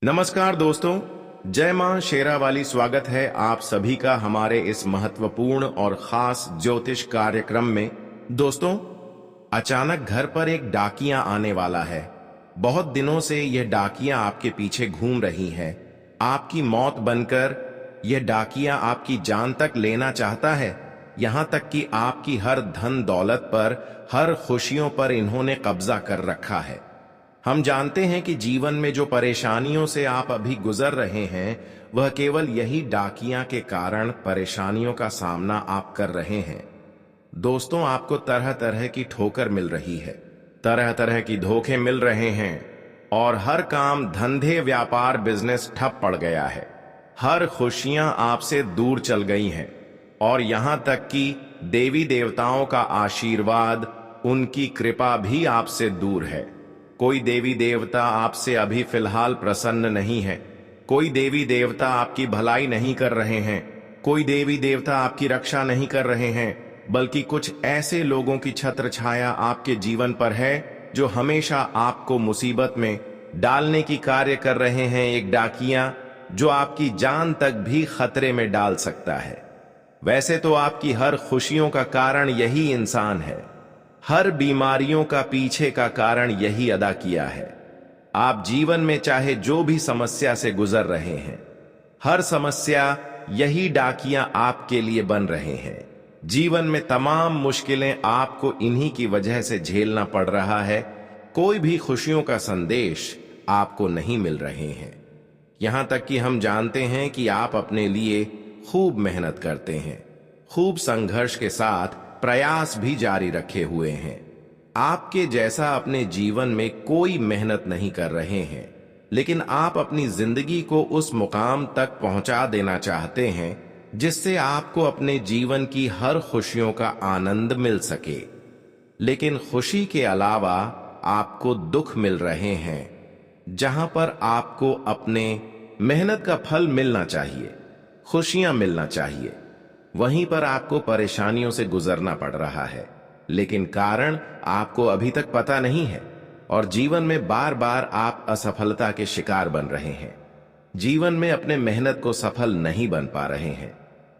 नमस्कार दोस्तों, जय मां शेरा वाली। स्वागत है आप सभी का हमारे इस महत्वपूर्ण और खास ज्योतिष कार्यक्रम में। दोस्तों, अचानक घर पर एक डाकिया आने वाला है। बहुत दिनों से यह डाकिया आपके पीछे घूम रही है। आपकी मौत बनकर यह डाकिया आपकी जान तक लेना चाहता है। यहां तक कि आपकी हर धन दौलत पर, हर खुशियों पर इन्होंने कब्जा कर रखा है। हम जानते हैं कि जीवन में जो परेशानियों से आप अभी गुजर रहे हैं, वह केवल यही डाकियां के कारण परेशानियों का सामना आप कर रहे हैं। दोस्तों, आपको तरह तरह की ठोकर मिल रही है, तरह तरह की धोखे मिल रहे हैं और हर काम, धंधे, व्यापार, बिजनेस ठप पड़ गया है। हर खुशियां आपसे दूर चल गई हैं और यहां तक कि देवी देवताओं का आशीर्वाद, उनकी कृपा भी आपसे दूर है। कोई देवी देवता आपसे अभी फिलहाल प्रसन्न नहीं है। कोई देवी देवता आपकी भलाई नहीं कर रहे हैं। कोई देवी देवता आपकी रक्षा नहीं कर रहे हैं, बल्कि कुछ ऐसे लोगों की छत्र छाया आपके जीवन पर है जो हमेशा आपको मुसीबत में डालने की कार्य कर रहे हैं। एक डाकिया जो आपकी जान तक भी खतरे में डाल सकता है। वैसे तो आपकी हर खुशियों का कारण यही इंसान है। हर बीमारियों का पीछे का कारण यही अदा किया है। आप जीवन में चाहे जो भी समस्या से गुजर रहे हैं, हर समस्या यही डाकियां आपके लिए बन रहे हैं। जीवन में तमाम मुश्किलें आपको इन्हीं की वजह से झेलना पड़ रहा है। कोई भी खुशियों का संदेश आपको नहीं मिल रहे हैं। यहां तक कि हम जानते हैं कि आप अपने लिए खूब मेहनत करते हैं, खूब संघर्ष के साथ प्रयास भी जारी रखे हुए हैं। आपके जैसा अपने जीवन में कोई मेहनत नहीं कर रहे हैं, लेकिन आप अपनी जिंदगी को उस मुकाम तक पहुंचा देना चाहते हैं जिससे आपको अपने जीवन की हर खुशियों का आनंद मिल सके। लेकिन खुशी के अलावा आपको दुख मिल रहे हैं। जहां पर आपको अपने मेहनत का फल मिलना चाहिए, खुशियां मिलना चाहिए, वहीं पर आपको परेशानियों से गुजरना पड़ रहा है। लेकिन कारण आपको अभी तक पता नहीं है और जीवन में बार बार आप असफलता के शिकार बन रहे हैं। जीवन में अपने मेहनत को सफल नहीं बन पा रहे हैं।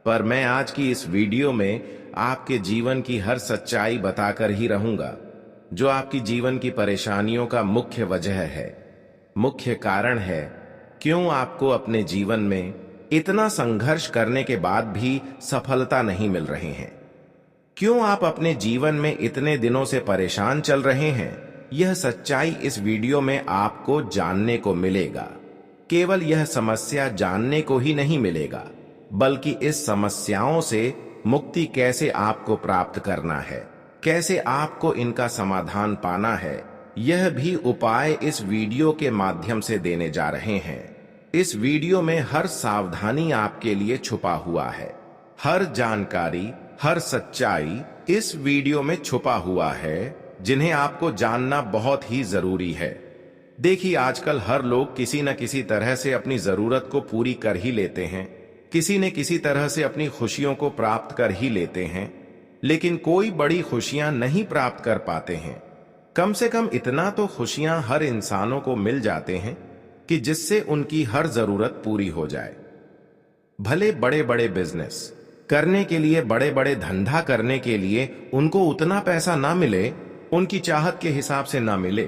पर मैं आज की इस वीडियो में आपके जीवन की हर सच्चाई बताकर ही रहूंगा, जो आपकी जीवन की परेशानियों का मुख्य वजह है, मुख्य कारण है। क्यों आपको अपने जीवन में इतना संघर्ष करने के बाद भी सफलता नहीं मिल रही है? क्यों आप अपने जीवन में इतने दिनों से परेशान चल रहे हैं? यह सच्चाई इस वीडियो में आपको जानने को मिलेगा। केवल यह समस्या जानने को ही नहीं मिलेगा, बल्कि इस समस्याओं से मुक्ति कैसे आपको प्राप्त करना है, कैसे आपको इनका समाधान पाना है, यह भी उपाय इस वीडियो के माध्यम से देने जा रहे हैं। इस वीडियो में हर सावधानी आपके लिए छुपा हुआ है। हर जानकारी, हर सच्चाई इस वीडियो में छुपा हुआ है, जिन्हें आपको जानना बहुत ही जरूरी है। देखिए, आजकल हर लोग किसी न किसी तरह से अपनी जरूरत को पूरी कर ही लेते हैं। किसी न किसी तरह से अपनी खुशियों को प्राप्त कर ही लेते हैं, लेकिन कोई बड़ी खुशियां नहीं प्राप्त कर पाते हैं। कम से कम इतना तो खुशियां हर इंसानों को मिल जाते हैं कि जिससे उनकी हर जरूरत पूरी हो जाए। भले बड़े बड़े बिजनेस करने के लिए, बड़े बड़े धंधा करने के लिए उनको उतना पैसा ना मिले, उनकी चाहत के हिसाब से ना मिले,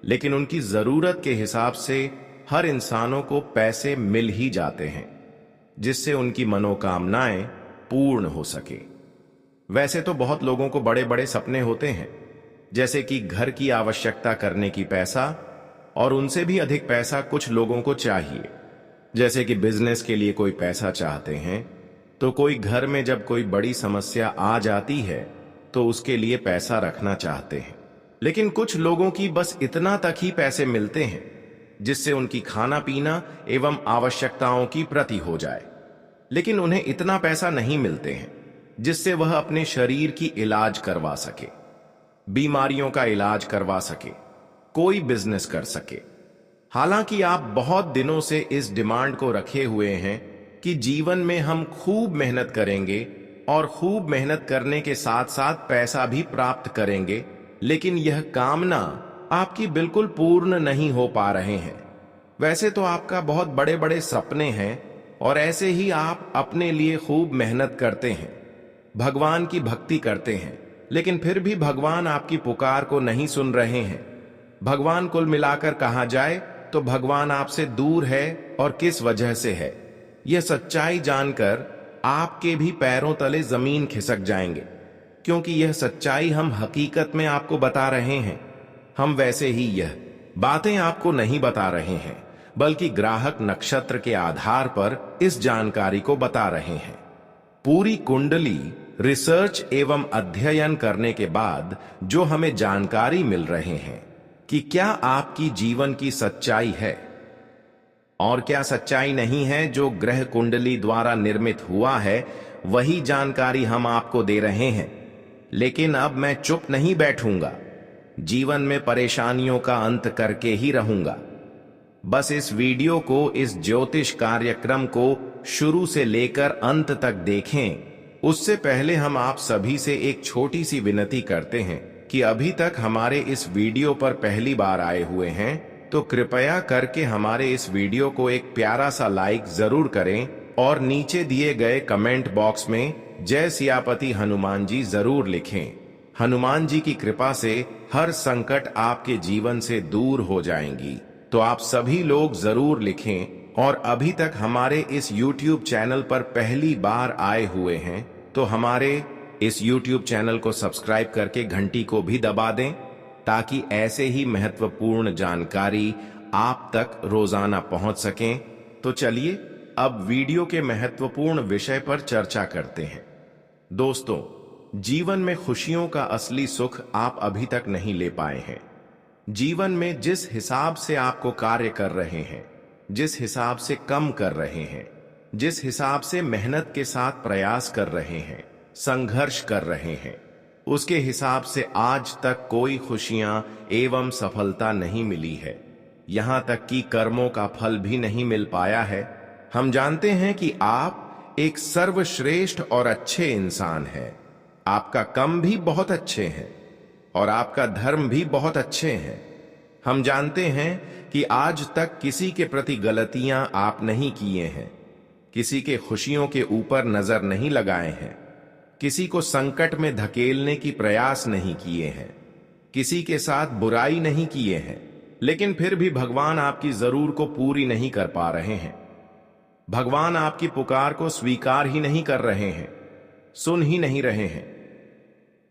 लेकिन उनकी जरूरत के हिसाब से हर इंसानों को पैसे मिल ही जाते हैं, जिससे उनकी मनोकामनाएं पूर्ण हो सके। वैसे तो बहुत लोगों को बड़े बड़े सपने होते हैं, जैसे कि घर की आवश्यकता करने की पैसा, और उनसे भी अधिक पैसा कुछ लोगों को चाहिए। जैसे कि बिजनेस के लिए कोई पैसा चाहते हैं, तो कोई घर में जब कोई बड़ी समस्या आ जाती है तो उसके लिए पैसा रखना चाहते हैं। लेकिन कुछ लोगों की बस इतना तक ही पैसे मिलते हैं जिससे उनकी खाना पीना एवं आवश्यकताओं की पूर्ति हो जाए, लेकिन उन्हें इतना पैसा नहीं मिलते हैं जिससे वह अपने शरीर की इलाज करवा सके, बीमारियों का इलाज करवा सके, कोई बिजनेस कर सके। हालांकि आप बहुत दिनों से इस डिमांड को रखे हुए हैं कि जीवन में हम खूब मेहनत करेंगे और खूब मेहनत करने के साथ साथ पैसा भी प्राप्त करेंगे, लेकिन यह कामना आपकी बिल्कुल पूर्ण नहीं हो पा रहे हैं। वैसे तो आपका बहुत बड़े बड़े सपने हैं और ऐसे ही आप अपने लिए खूब मेहनत करते हैं, भगवान की भक्ति करते हैं, लेकिन फिर भी भगवान आपकी पुकार को नहीं सुन रहे हैं। भगवान कुल मिलाकर कहा जाए तो भगवान आपसे दूर है, और किस वजह से है यह सच्चाई जानकर आपके भी पैरों तले जमीन खिसक जाएंगे, क्योंकि यह सच्चाई हम हकीकत में आपको बता रहे हैं। हम वैसे ही यह बातें आपको नहीं बता रहे हैं, बल्कि ग्राहक नक्षत्र के आधार पर इस जानकारी को बता रहे हैं। पूरी कुंडली रिसर्च एवं अध्ययन करने के बाद जो हमें जानकारी मिल रहे हैं कि क्या आपकी जीवन की सच्चाई है और क्या सच्चाई नहीं है, जो ग्रह कुंडली द्वारा निर्मित हुआ है, वही जानकारी हम आपको दे रहे हैं। लेकिन अब मैं चुप नहीं बैठूंगा, जीवन में परेशानियों का अंत करके ही रहूंगा। बस इस वीडियो को, इस ज्योतिष कार्यक्रम को शुरू से लेकर अंत तक देखें। उससे पहले हम आप सभी से एक छोटी सी विनती करते हैं कि अभी तक हमारे इस वीडियो पर पहली बार आए हुए हैं तो कृपया करके हमारे इस वीडियो को एक प्यारा सा लाइक जरूर करें और नीचे दिए गए कमेंट बॉक्स में जय सियापति हनुमान जी जरूर लिखें। हनुमान जी की कृपा से हर संकट आपके जीवन से दूर हो जाएंगी, तो आप सभी लोग जरूर लिखें। और अभी तक हमारे इस YouTube चैनल पर पहली बार आए हुए हैं तो हमारे इस YouTube चैनल को सब्सक्राइब करके घंटी को भी दबा दें, ताकि ऐसे ही महत्वपूर्ण जानकारी आप तक रोजाना पहुंच सकें। तो चलिए अब वीडियो के महत्वपूर्ण विषय पर चर्चा करते हैं। दोस्तों, जीवन में खुशियों का असली सुख आप अभी तक नहीं ले पाए हैं। जीवन में जिस हिसाब से आपको कार्य कर रहे हैं, जिस हिसाब से कम कर रहे हैं, जिस हिसाब से मेहनत के साथ प्रयास कर रहे हैं, संघर्ष कर रहे हैं, उसके हिसाब से आज तक कोई खुशियां एवं सफलता नहीं मिली है। यहां तक कि कर्मों का फल भी नहीं मिल पाया है। हम जानते हैं कि आप एक सर्वश्रेष्ठ और अच्छे इंसान हैं। आपका कर्म भी बहुत अच्छे हैं और आपका धर्म भी बहुत अच्छे हैं। हम जानते हैं कि आज तक किसी के प्रति गलतियां आप नहीं किए हैं, किसी के खुशियों के ऊपर नजर नहीं लगाए हैं, किसी को संकट में धकेलने की प्रयास नहीं किए हैं, किसी के साथ बुराई नहीं किए हैं, लेकिन फिर भी भगवान आपकी जरूर को पूरी नहीं कर पा रहे हैं। भगवान आपकी पुकार को स्वीकार ही नहीं कर रहे हैं, सुन ही नहीं रहे हैं।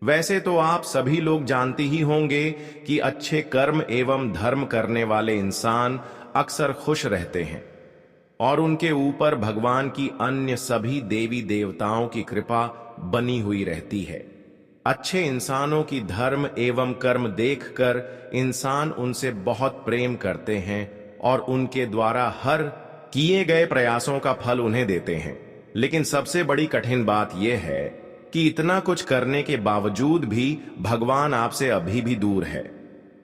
वैसे तो आप सभी लोग जानते ही होंगे कि अच्छे कर्म एवं धर्म करने वाले इंसान अक्सर खुश रहते हैं और उनके ऊपर भगवान की अन्य सभी देवी देवताओं की कृपा बनी हुई रहती है। अच्छे इंसानों की धर्म एवं कर्म देखकर इंसान उनसे बहुत प्रेम करते हैं और उनके द्वारा हर किए गए प्रयासों का फल उन्हें देते हैं। लेकिन सबसे बड़ी कठिन बात यह है कि इतना कुछ करने के बावजूद भी भगवान आपसे अभी भी दूर है।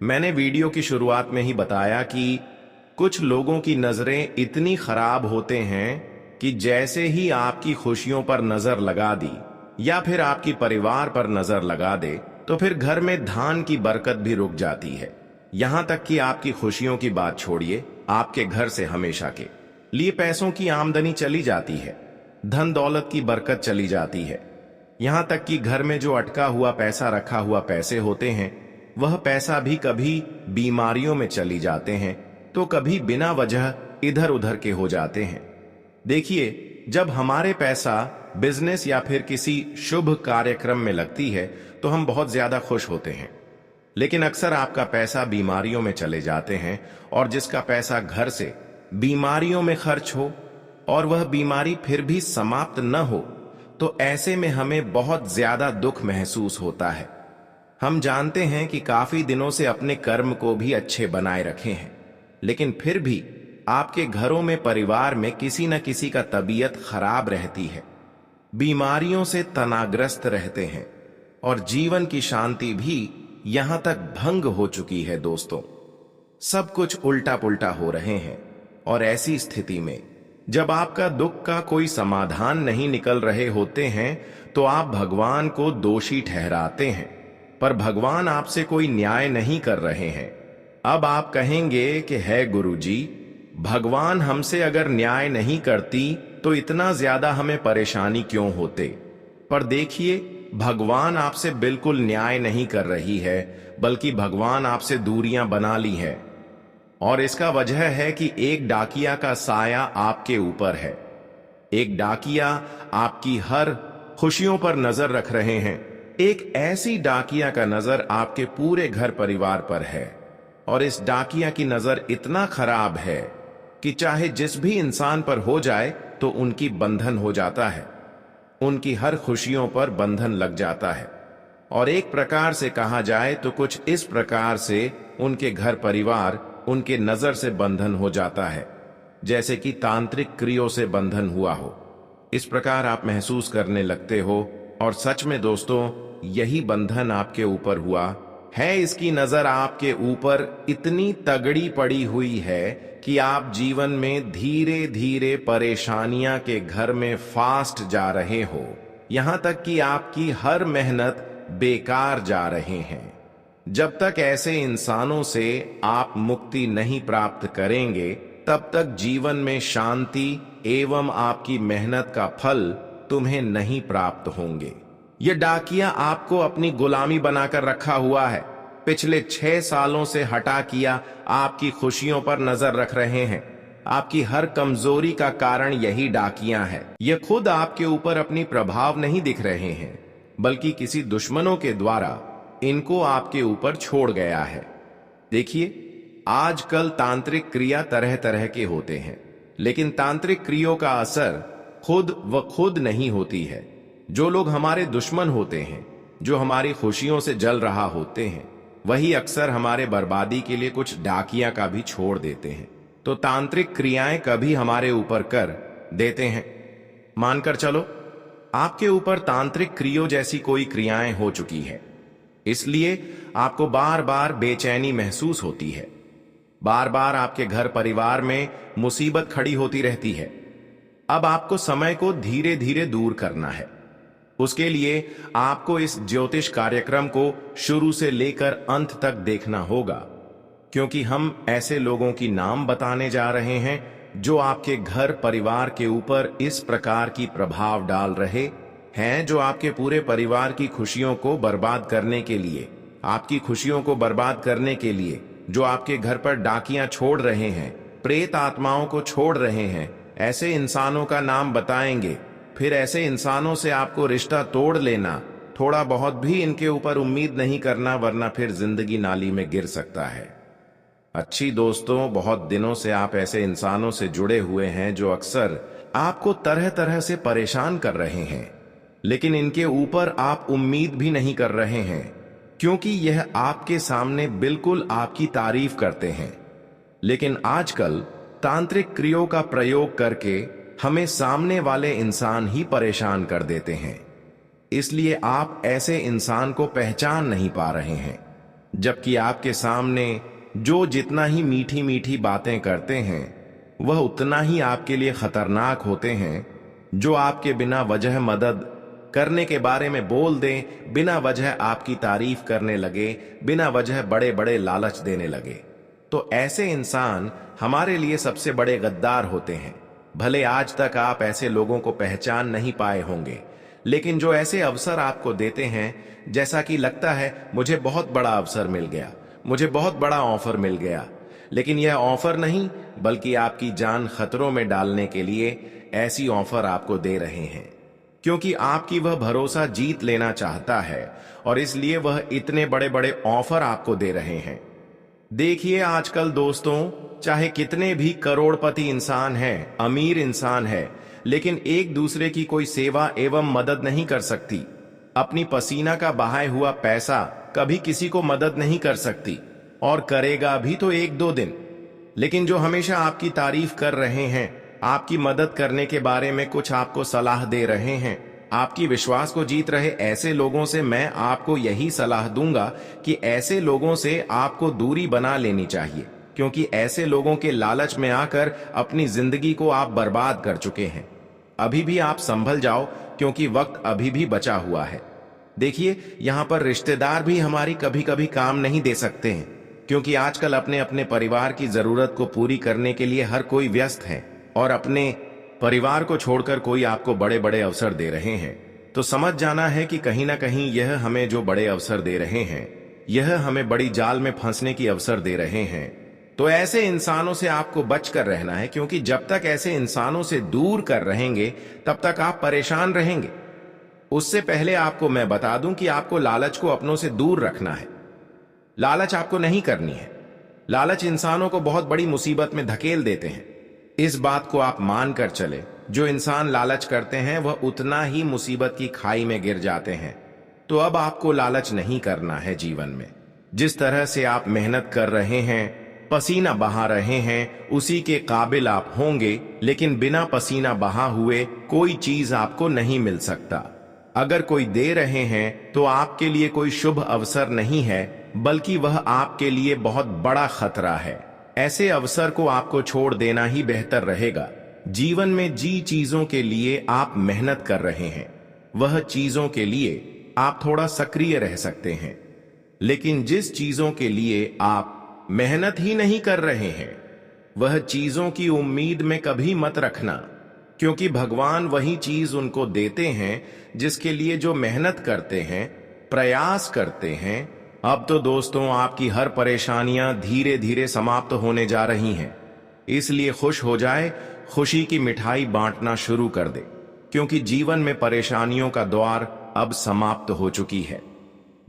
मैंने वीडियो की शुरुआत में ही बताया कि कुछ लोगों की नजरें इतनी खराब होते हैं कि जैसे ही आपकी खुशियों पर नजर लगा दी या फिर आपकी परिवार पर नजर लगा दे तो फिर घर में धान की बरकत भी रुक जाती है। यहां तक कि आपकी खुशियों की बात छोड़िए, आपके घर से हमेशा के लिए पैसों की आमदनी चली जाती है, धन दौलत की बरकत चली जाती है। यहां तक कि घर में जो अटका हुआ पैसा, रखा हुआ पैसे होते हैं, वह पैसा भी कभी बीमारियों में चली जाते हैं तो कभी बिना वजह इधर उधर के हो जाते हैं। देखिए, जब हमारे पैसा बिजनेस या फिर किसी शुभ कार्यक्रम में लगती है तो हम बहुत ज्यादा खुश होते हैं, लेकिन अक्सर आपका पैसा बीमारियों में चले जाते हैं और जिसका पैसा घर से बीमारियों में खर्च हो और वह बीमारी फिर भी समाप्त न हो, तो ऐसे में हमें बहुत ज्यादा दुख महसूस होता है। हम जानते हैं कि काफी दिनों से अपने कर्म को भी अच्छे बनाए रखे हैं, लेकिन फिर भी आपके घरों में, परिवार में किसी न किसी का तबीयत खराब रहती है, बीमारियों से तनाग्रस्त रहते हैं और जीवन की शांति भी यहां तक भंग हो चुकी है। दोस्तों, सब कुछ उल्टा पुल्टा हो रहे हैं और ऐसी स्थिति में जब आपका दुख का कोई समाधान नहीं निकल रहे होते हैं तो आप भगवान को दोषी ठहराते हैं, पर भगवान आपसे कोई न्याय नहीं कर रहे हैं। अब आप कहेंगे कि है गुरुजी, भगवान हमसे अगर न्याय नहीं करती तो इतना ज्यादा हमें परेशानी क्यों होते। पर देखिए, भगवान आपसे बिल्कुल न्याय नहीं कर रही है, बल्कि भगवान आपसे दूरियां बना ली है। और इसका वजह है कि एक डाकिया का साया आपके ऊपर है। एक डाकिया आपकी हर खुशियों पर नजर रख रहे हैं। एक ऐसी डाकिया का नजर आपके पूरे घर परिवार पर है। और इस डाकिया की नजर इतना खराब है कि चाहे जिस भी इंसान पर हो जाए तो उनकी बंधन हो जाता है, उनकी हर खुशियों पर बंधन लग जाता है। और एक प्रकार से कहा जाए तो कुछ इस प्रकार से उनके घर परिवार उनके नजर से बंधन हो जाता है, जैसे कि तांत्रिक क्रियों से बंधन हुआ हो। इस प्रकार आप महसूस करने लगते हो। और सच में दोस्तों, यही बंधन आपके ऊपर हुआ है। इसकी नजर आपके ऊपर इतनी तगड़ी पड़ी हुई है कि आप जीवन में धीरे धीरे परेशानियां के घर में फास्ट जा रहे हो। यहां तक कि आपकी हर मेहनत बेकार जा रहे हैं। जब तक ऐसे इंसानों से आप मुक्ति नहीं प्राप्त करेंगे, तब तक जीवन में शांति एवं आपकी मेहनत का फल तुम्हें नहीं प्राप्त होंगे। ये डाकिया आपको अपनी गुलामी बनाकर रखा हुआ है। पिछले 6 सालों से हटा किया आपकी खुशियों पर नजर रख रहे हैं। आपकी हर कमजोरी का कारण यही डाकियां है। ये खुद आपके ऊपर अपनी प्रभाव नहीं दिख रहे हैं, बल्कि किसी दुश्मनों के द्वारा इनको आपके ऊपर छोड़ गया है। देखिए, आजकल तांत्रिक क्रिया तरह तरह के होते हैं, लेकिन तांत्रिक क्रियों का असर खुद नहीं होती है। जो लोग हमारे दुश्मन होते हैं, जो हमारी खुशियों से जल रहा होते हैं, वही अक्सर हमारे बर्बादी के लिए कुछ डाकिया का भी छोड़ देते हैं। तो तांत्रिक क्रियाएं कभी हमारे ऊपर कर देते हैं। मानकर चलो, आपके ऊपर तांत्रिक क्रियों जैसी कोई क्रियाएं हो चुकी है, इसलिए आपको बार बार बेचैनी महसूस होती है। बार बार आपके घर परिवार में मुसीबत खड़ी होती रहती है। अब आपको समय को धीरे धीरे दूर करना है। उसके लिए आपको इस ज्योतिष कार्यक्रम को शुरू से लेकर अंत तक देखना होगा, क्योंकि हम ऐसे लोगों की नाम बताने जा रहे हैं जो आपके घर परिवार के ऊपर इस प्रकार की प्रभाव डाल रहे हैं, जो आपके पूरे परिवार की खुशियों को बर्बाद करने के लिए, आपकी खुशियों को बर्बाद करने के लिए, जो आपके घर पर डाकियां छोड़ रहे हैं, प्रेत आत्माओं को छोड़ रहे हैं। ऐसे इंसानों का नाम बताएंगे। फिर ऐसे इंसानों से आपको रिश्ता तोड़ लेना। थोड़ा बहुत भी इनके ऊपर उम्मीद नहीं करना, वरना फिर जिंदगी नाली में गिर सकता है। अच्छी दोस्तों, बहुत दिनों से आप ऐसे इंसानों से जुड़े हुए हैं जो अक्सर आपको तरह तरह से परेशान कर रहे हैं, लेकिन इनके ऊपर आप उम्मीद भी नहीं कर रहे हैं, क्योंकि यह आपके सामने बिल्कुल आपकी तारीफ करते हैं। लेकिन आजकल तांत्रिक क्रियों का प्रयोग करके हमें सामने वाले इंसान ही परेशान कर देते हैं। इसलिए आप ऐसे इंसान को पहचान नहीं पा रहे हैं, जबकि आपके सामने जो जितना ही मीठी मीठी बातें करते हैं, वह उतना ही आपके लिए खतरनाक होते हैं। जो आपके बिना वजह मदद करने के बारे में बोल दें, बिना वजह आपकी तारीफ करने लगे, बिना वजह बड़े बड़े लालच देने लगे, तो ऐसे इंसान हमारे लिए सबसे बड़े गद्दार होते हैं। भले आज तक आप ऐसे लोगों को पहचान नहीं पाए होंगे, लेकिन जो ऐसे अवसर आपको देते हैं, जैसा कि लगता है मुझे बहुत बड़ा अवसर मिल गया, मुझे बहुत बड़ा ऑफर मिल गया, लेकिन यह ऑफर नहीं, बल्कि आपकी जान खतरों में डालने के लिए ऐसी ऑफर आपको दे रहे हैं, क्योंकि आपकी वह भरोसा जीत लेना चाहता है, और इसलिए वह इतने बड़े बड़े ऑफर आपको दे रहे हैं। देखिए, आजकल दोस्तों, चाहे कितने भी करोड़पति इंसान हैं, अमीर इंसान है, लेकिन एक दूसरे की कोई सेवा एवं मदद नहीं कर सकती। अपनी पसीना का बहाया हुआ पैसा कभी किसी को मदद नहीं कर सकती, और करेगा भी तो 1-2 दिन। लेकिन जो हमेशा आपकी तारीफ कर रहे हैं, आपकी मदद करने के बारे में कुछ आपको सलाह दे रहे हैं, आपकी विश्वास को जीत रहे ऐसे लोगों से मैं आपको यही सलाह दूंगा कि ऐसे लोगों से आपको दूरी बना लेनी चाहिए, क्योंकि ऐसे लोगों के लालच में आकर अपनी जिंदगी को आप बर्बाद कर चुके हैं। अभी भी आप संभल जाओ, क्योंकि वक्त अभी भी बचा हुआ है। देखिए, यहाँ पर रिश्तेदार भी हमारी कभी कभी काम नहीं दे सकते हैं। क्योंकि आजकल अपने अपने परिवार की जरूरत को पूरी करने के लिए हर कोई व्यस्त है और अपने परिवार को छोड़कर कोई आपको बड़े बड़े अवसर दे रहे हैं। तो समझ जाना है कि कहीं ना कहीं यह हमें जो बड़े अवसर दे रहे हैं, यह हमें बड़ी जाल में फंसने की अवसर दे रहे हैं। तो ऐसे इंसानों से आपको बचकर रहना है, क्योंकि जब तक ऐसे इंसानों से दूर कर रहेंगे तब तक आप परेशान रहेंगे। उससे पहले आपको मैं बता दूं कि आपको लालच को अपनों से दूर रखना है। लालच आपको नहीं करनी है। लालच इंसानों को बहुत बड़ी मुसीबत में धकेल देते हैं। इस बात को आप मान कर चले, जो इंसान लालच करते हैं वह उतना ही मुसीबत की खाई में गिर जाते हैं। तो अब आपको लालच नहीं करना है जीवन में। जिस तरह से आप मेहनत कर रहे हैं, पसीना बहा रहे हैं, उसी के काबिल आप होंगे, लेकिन बिना पसीना बहा हुए कोई चीज आपको नहीं मिल सकता। अगर कोई दे रहे हैं तो आपके लिए कोई शुभ अवसर नहीं है, बल्कि वह आपके लिए बहुत बड़ा खतरा है। ऐसे अवसर को आपको छोड़ देना ही बेहतर रहेगा। जीवन में जी चीजों के लिए आप मेहनत कर रहे हैं, वह चीजों के लिए आप थोड़ा सक्रिय रह सकते हैं। लेकिन जिस चीजों के लिए आप मेहनत ही नहीं कर रहे हैं, वह चीजों की उम्मीद में कभी मत रखना, क्योंकि भगवान वही चीज उनको देते हैं जिसके लिए जो मेहनत करते हैं, प्रयास करते हैं। अब तो दोस्तों आपकी हर परेशानियां धीरे धीरे समाप्त होने जा रही हैं। इसलिए खुश हो जाए, खुशी की मिठाई बांटना शुरू कर दे, क्योंकि जीवन में परेशानियों का द्वार अब समाप्त हो चुकी है।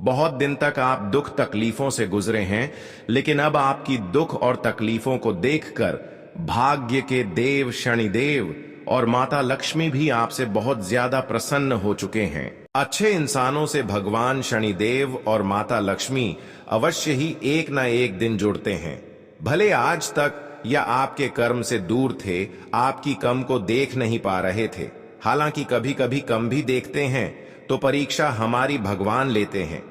बहुत दिन तक आप दुख तकलीफों से गुजरे हैं, लेकिन अब आपकी दुख और तकलीफों को देखकर भाग्य के देव शनिदेव और माता लक्ष्मी भी आपसे बहुत ज्यादा प्रसन्न हो चुके हैं। अच्छे इंसानों से भगवान शनिदेव और माता लक्ष्मी अवश्य ही एक ना एक दिन जुड़ते हैं। भले आज तक या आपके कर्म से दूर थे, आपकी कम को देख नहीं पा रहे थे। हालांकि कभी कभी कम भी देखते हैं, तो परीक्षा हमारी भगवान लेते हैं।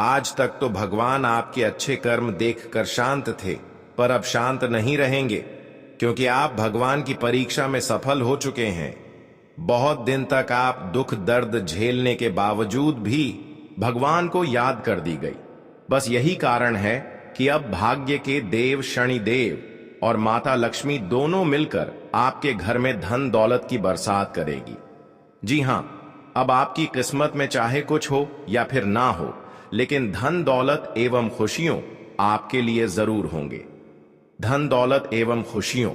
आज तक तो भगवान आपके अच्छे कर्म देखकर शांत थे, पर अब शांत नहीं रहेंगे, क्योंकि आप भगवान की परीक्षा में सफल हो चुके हैं। बहुत दिन तक आप दुख दर्द झेलने के बावजूद भी भगवान को याद कर दी गई। बस यही कारण है कि अब भाग्य के देव शनिदेव और माता लक्ष्मी दोनों मिलकर आपके घर में धन दौलत की बरसात करेगी। जी हां, अब आपकी किस्मत में चाहे कुछ हो या फिर ना हो, लेकिन धन दौलत एवं खुशियों आपके लिए जरूर होंगे। धन दौलत एवं खुशियों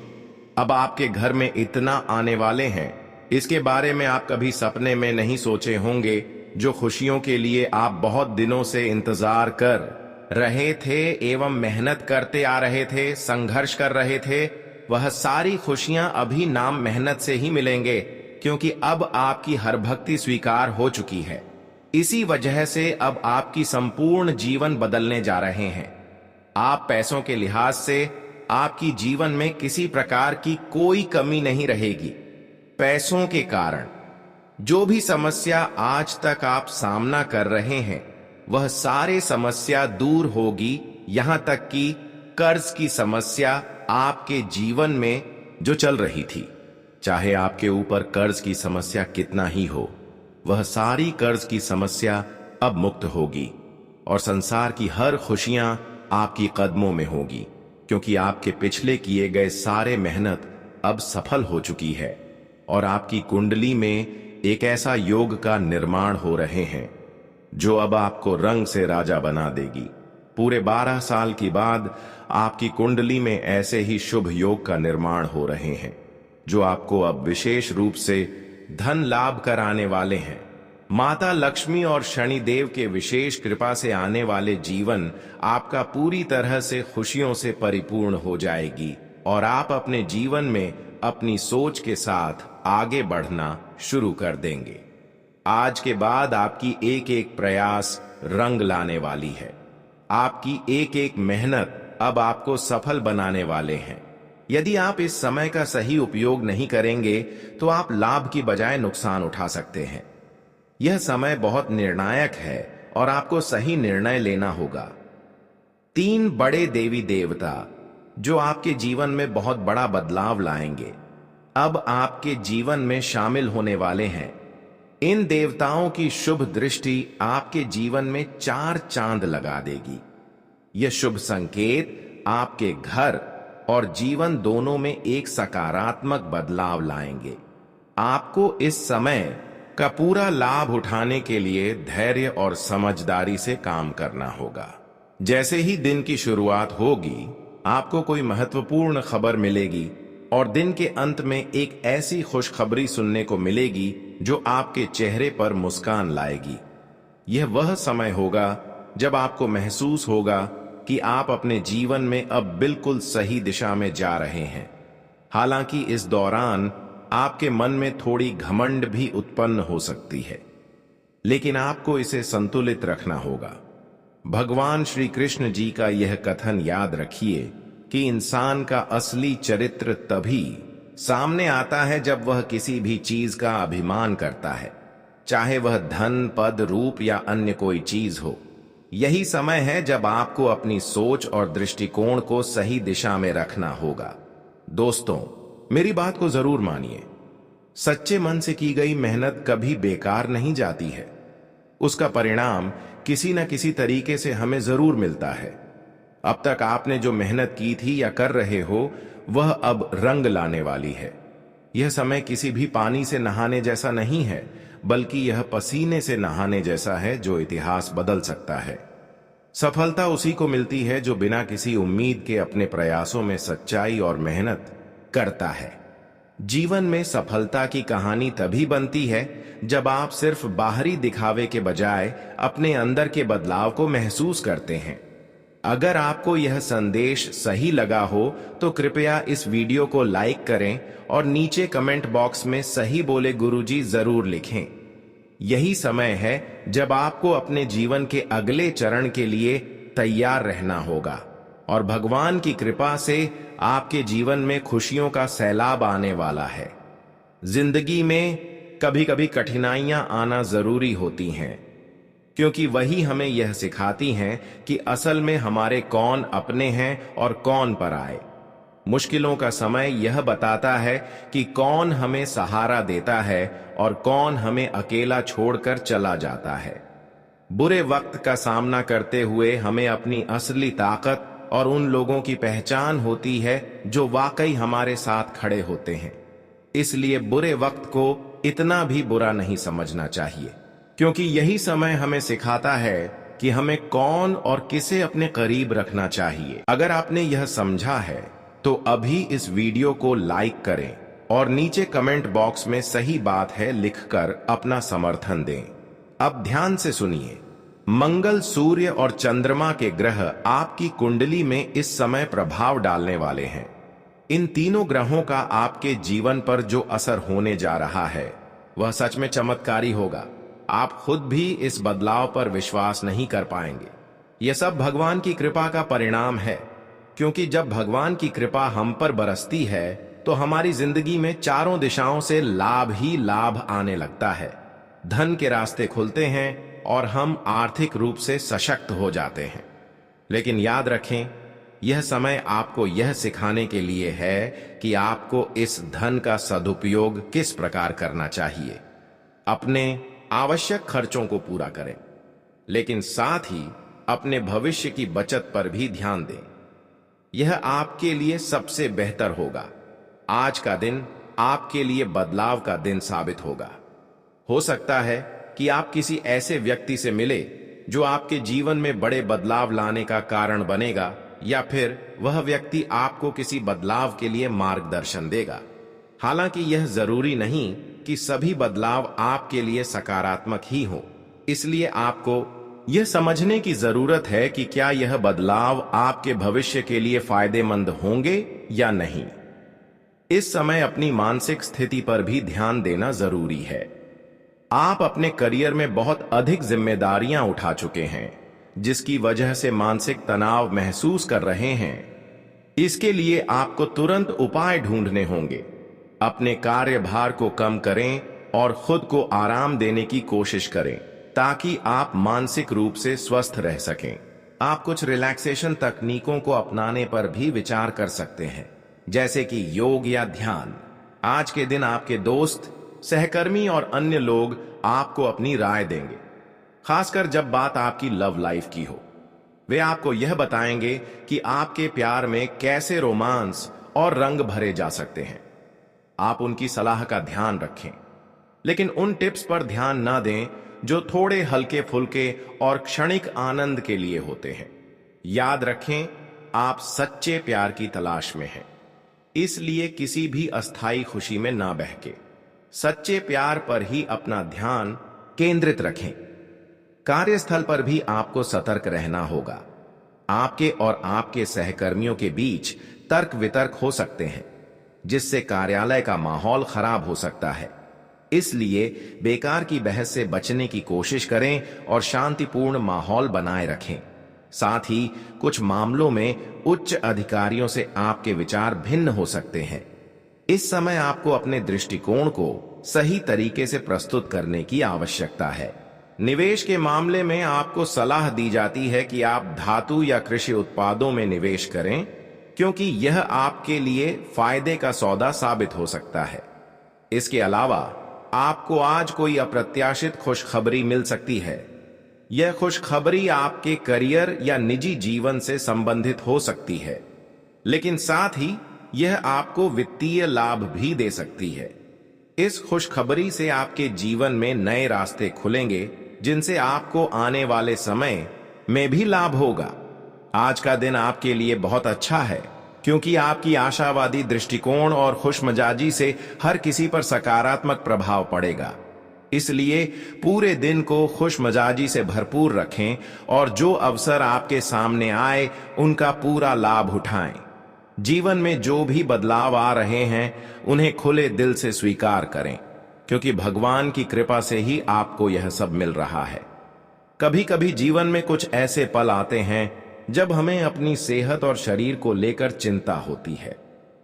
अब आपके घर में इतना आने वाले हैं, इसके बारे में आप कभी सपने में नहीं सोचे होंगे। जो खुशियों के लिए आप बहुत दिनों से इंतजार कर रहे थे एवं मेहनत करते आ रहे थे, संघर्ष कर रहे थे, वह सारी खुशियां अभी नाम मेहनत से ही मिलेंगे, क्योंकि अब आपकी हर भक्ति स्वीकार हो चुकी है। इसी वजह से अब आपकी संपूर्ण जीवन बदलने जा रहे हैं। आप पैसों के लिहाज से आपकी जीवन में किसी प्रकार की कोई कमी नहीं रहेगी। पैसों के कारण जो भी समस्या आज तक आप सामना कर रहे हैं, वह सारे समस्या दूर होगी। यहां तक कि कर्ज की समस्या आपके जीवन में जो चल रही थी, चाहे आपके ऊपर कर्ज की समस्या कितना ही हो, वह सारी कर्ज की समस्या अब मुक्त होगी और संसार की हर खुशियां आपकी कदमों में होगी, क्योंकि आपके पिछले किए गए सारे मेहनत अब सफल हो चुकी है और आपकी कुंडली में एक ऐसा योग का निर्माण हो रहे हैं जो अब आपको रंग से राजा बना देगी। पूरे 12 साल के बाद आपकी कुंडली में ऐसे ही शुभ योग का निर्माण हो रहे हैं, जो आपको अब विशेष रूप से धन लाभ कराने वाले हैं। माता लक्ष्मी और शनिदेव के विशेष कृपा से आने वाले जीवन आपका पूरी तरह से खुशियों से परिपूर्ण हो जाएगी और आप अपने जीवन में अपनी सोच के साथ आगे बढ़ना शुरू कर देंगे। आज के बाद आपकी एक एक प्रयास रंग लाने वाली है। आपकी एक एक मेहनत अब आपको सफल बनाने वाले हैं। यदि आप इस समय का सही उपयोग नहीं करेंगे तो आप लाभ की बजाय नुकसान उठा सकते हैं। यह समय बहुत निर्णायक है और आपको सही निर्णय लेना होगा। 3 बड़े देवी देवता जो आपके जीवन में बहुत बड़ा बदलाव लाएंगे, अब आपके जीवन में शामिल होने वाले हैं। इन देवताओं की शुभ दृष्टि आपके जीवन में 4 चांद लगा देगी। यह शुभ संकेत आपके घर और जीवन दोनों में एक सकारात्मक बदलाव लाएंगे। आपको इस समय का पूरा लाभ उठाने के लिए धैर्य और समझदारी से काम करना होगा। जैसे ही दिन की शुरुआत होगी, आपको कोई महत्वपूर्ण खबर मिलेगी और दिन के अंत में एक ऐसी खुशखबरी सुनने को मिलेगी जो आपके चेहरे पर मुस्कान लाएगी। यह वह समय होगा जब आपको महसूस होगा कि आप अपने जीवन में अब बिल्कुल सही दिशा में जा रहे हैं। हालांकि इस दौरान आपके मन में थोड़ी घमंड भी उत्पन्न हो सकती है, लेकिन आपको इसे संतुलित रखना होगा। भगवान श्री कृष्ण जी का यह कथन याद रखिए कि इंसान का असली चरित्र तभी सामने आता है जब वह किसी भी चीज का अभिमान करता है, चाहे वह धन, पद, रूप या अन्य कोई चीज हो। यही समय है जब आपको अपनी सोच और दृष्टिकोण को सही दिशा में रखना होगा। दोस्तों, मेरी बात को जरूर मानिए। सच्चे मन से की गई मेहनत कभी बेकार नहीं जाती है। उसका परिणाम किसी न किसी तरीके से हमें जरूर मिलता है। अब तक आपने जो मेहनत की थी या कर रहे हो, वह अब रंग लाने वाली है। यह समय किसी भी पानी से नहाने जैसा नहीं है, बल्कि यह पसीने से नहाने जैसा है जो इतिहास बदल सकता है। सफलता उसी को मिलती है जो बिना किसी उम्मीद के अपने प्रयासों में सच्चाई और मेहनत करता है। जीवन में सफलता की कहानी तभी बनती है जब आप सिर्फ बाहरी दिखावे के बजाय अपने अंदर के बदलाव को महसूस करते हैं। अगर आपको यह संदेश सही लगा हो तो कृपया इस वीडियो को लाइक करें और नीचे कमेंट बॉक्स में सही बोले गुरुजी जरूर लिखें। यही समय है जब आपको अपने जीवन के अगले चरण के लिए तैयार रहना होगा और भगवान की कृपा से आपके जीवन में खुशियों का सैलाब आने वाला है। जिंदगी में कभी कभी कठिनाइयां आना जरूरी होती हैं, क्योंकि वही हमें यह सिखाती हैं कि असल में हमारे कौन अपने हैं और कौन पराए। मुश्किलों का समय यह बताता है कि कौन हमें सहारा देता है और कौन हमें अकेला छोड़कर चला जाता है। बुरे वक्त का सामना करते हुए हमें अपनी असली ताकत और उन लोगों की पहचान होती है जो वाकई हमारे साथ खड़े होते हैं। इसलिए बुरे वक्त को इतना भी बुरा नहीं समझना चाहिए, क्योंकि यही समय हमें सिखाता है कि हमें कौन और किसे अपने करीब रखना चाहिए। अगर आपने यह समझा है तो अभी इस वीडियो को लाइक करें और नीचे कमेंट बॉक्स में सही बात है लिखकर अपना समर्थन दें। अब ध्यान से सुनिए। मंगल, सूर्य और चंद्रमा के ग्रह आपकी कुंडली में इस समय प्रभाव डालने वाले हैं। इन तीनों ग्रहों का आपके जीवन पर जो असर होने जा रहा है वह सच में चमत्कारी होगा। आप खुद भी इस बदलाव पर विश्वास नहीं कर पाएंगे। यह सब भगवान की कृपा का परिणाम है, क्योंकि जब भगवान की कृपा हम पर बरसती है तो हमारी जिंदगी में चारों दिशाओं से लाभ ही लाभ आने लगता है। धन के रास्ते खुलते हैं और हम आर्थिक रूप से सशक्त हो जाते हैं। लेकिन याद रखें, यह समय आपको यह सिखाने के लिए है कि आपको इस धन का सदुपयोग किस प्रकार करना चाहिए। अपने आवश्यक खर्चों को पूरा करें, लेकिन साथ ही अपने भविष्य की बचत पर भी ध्यान दें। यह आपके लिए सबसे बेहतर होगा। आज का दिन आपके लिए बदलाव का दिन साबित होगा। हो सकता है कि आप किसी ऐसे व्यक्ति से मिले जो आपके जीवन में बड़े बदलाव लाने का कारण बनेगा, या फिर वह व्यक्ति आपको किसी बदलाव के लिए मार्गदर्शन देगा। हालांकि यह जरूरी नहीं कि सभी बदलाव आपके लिए सकारात्मक ही हो। इसलिए आपको यह समझने की जरूरत है कि क्या यह बदलाव आपके भविष्य के लिए फायदेमंद होंगे या नहीं। इस समय अपनी मानसिक स्थिति पर भी ध्यान देना जरूरी है। आप अपने करियर में बहुत अधिक जिम्मेदारियां उठा चुके हैं, जिसकी वजह से मानसिक तनाव महसूस कर रहे हैं। इसके लिए आपको तुरंत उपाय ढूंढने होंगे। अपने कार्यभार को कम करें और खुद को आराम देने की कोशिश करें, ताकि आप मानसिक रूप से स्वस्थ रह सकें। आप कुछ रिलैक्सेशन तकनीकों को अपनाने पर भी विचार कर सकते हैं, जैसे कि योग या ध्यान। आज के दिन आपके दोस्त, सहकर्मी और अन्य लोग आपको अपनी राय देंगे, खासकर जब बात आपकी लव लाइफ की हो। वे आपको यह बताएंगे कि आपके प्यार में कैसे रोमांस और रंग भरे जा सकते हैं। आप उनकी सलाह का ध्यान रखें, लेकिन उन टिप्स पर ध्यान ना दें जो थोड़े हल्के फुल्के और क्षणिक आनंद के लिए होते हैं। याद रखें, आप सच्चे प्यार की तलाश में हैं, इसलिए किसी भी अस्थायी खुशी में ना बहके सच्चे प्यार पर ही अपना ध्यान केंद्रित रखें। कार्यस्थल पर भी आपको सतर्क रहना होगा। आपके और आपके सहकर्मियों के बीच तर्क वितर्क हो सकते हैं, जिससे कार्यालय का माहौल खराब हो सकता है। इसलिए बेकार की बहस से बचने की कोशिश करें और शांतिपूर्ण माहौल बनाए रखें। साथ ही कुछ मामलों में उच्च अधिकारियों से आपके विचार भिन्न हो सकते हैं। इस समय आपको अपने दृष्टिकोण को सही तरीके से प्रस्तुत करने की आवश्यकता है। निवेश के मामले में आपको सलाह दी जाती है कि आप धातु या कृषि उत्पादों में निवेश करें, क्योंकि यह आपके लिए फायदे का सौदा साबित हो सकता है। इसके अलावा आपको आज कोई अप्रत्याशित खुशखबरी मिल सकती है। यह खुशखबरी आपके करियर या निजी जीवन से संबंधित हो सकती है, लेकिन साथ ही यह आपको वित्तीय लाभ भी दे सकती है। इस खुशखबरी से आपके जीवन में नए रास्ते खुलेंगे, जिनसे आपको आने वाले समय में भी लाभ होगा। आज का दिन आपके लिए बहुत अच्छा है, क्योंकि आपकी आशावादी दृष्टिकोण और खुशमिजाजी से हर किसी पर सकारात्मक प्रभाव पड़ेगा। इसलिए पूरे दिन को खुशमिजाजी से भरपूर रखें और जो अवसर आपके सामने आए उनका पूरा लाभ उठाएं। जीवन में जो भी बदलाव आ रहे हैं उन्हें खुले दिल से स्वीकार करें, क्योंकि भगवान की कृपा से ही आपको यह सब मिल रहा है। कभी कभी जीवन में कुछ ऐसे पल आते हैं जब हमें अपनी सेहत और शरीर को लेकर चिंता होती है,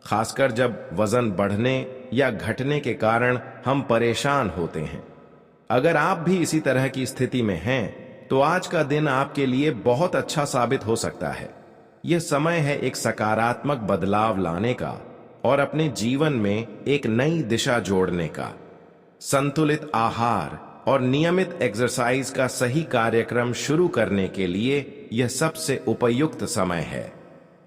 खासकर जब वजन बढ़ने या घटने के कारण हम परेशान होते हैं। अगर आप भी इसी तरह की स्थिति में हैं, तो आज का दिन आपके लिए बहुत अच्छा साबित हो सकता है। यह समय है एक सकारात्मक बदलाव लाने का और अपने जीवन में एक नई दिशा जोड़ने का। संतुलित आहार और नियमित एक्सरसाइज का सही कार्यक्रम शुरू करने के लिए यह सबसे उपयुक्त समय है।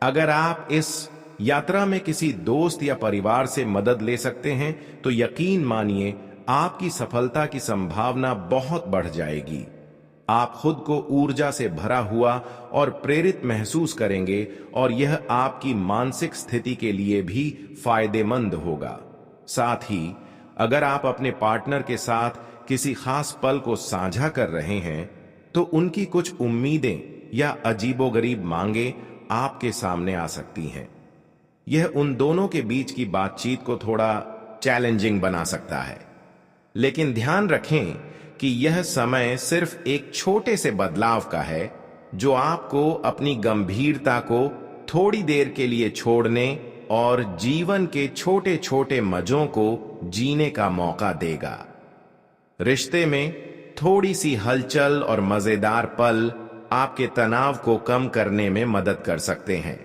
अगर आप इस यात्रा में किसी दोस्त या परिवार से मदद ले सकते हैं, तो यकीन मानिए आपकी सफलता की संभावना बहुत बढ़ जाएगी। आप खुद को ऊर्जा से भरा हुआ और प्रेरित महसूस करेंगे और यह आपकी मानसिक स्थिति के लिए भी फायदेमंद होगा। साथ ही अगर आप अपने पार्टनर के साथ किसी खास पल को साझा कर रहे हैं, तो उनकी कुछ उम्मीदें या अजीबोगरीब मांगे आपके सामने आ सकती हैं। यह उन दोनों के बीच की बातचीत को थोड़ा चैलेंजिंग बना सकता है, लेकिन ध्यान रखें कि यह समय सिर्फ एक छोटे से बदलाव का है, जो आपको अपनी गंभीरता को थोड़ी देर के लिए छोड़ने और जीवन के छोटे छोटे मजों को जीने का मौका देगा। रिश्ते में थोड़ी सी हलचल और मजेदार पल आपके तनाव को कम करने में मदद कर सकते हैं।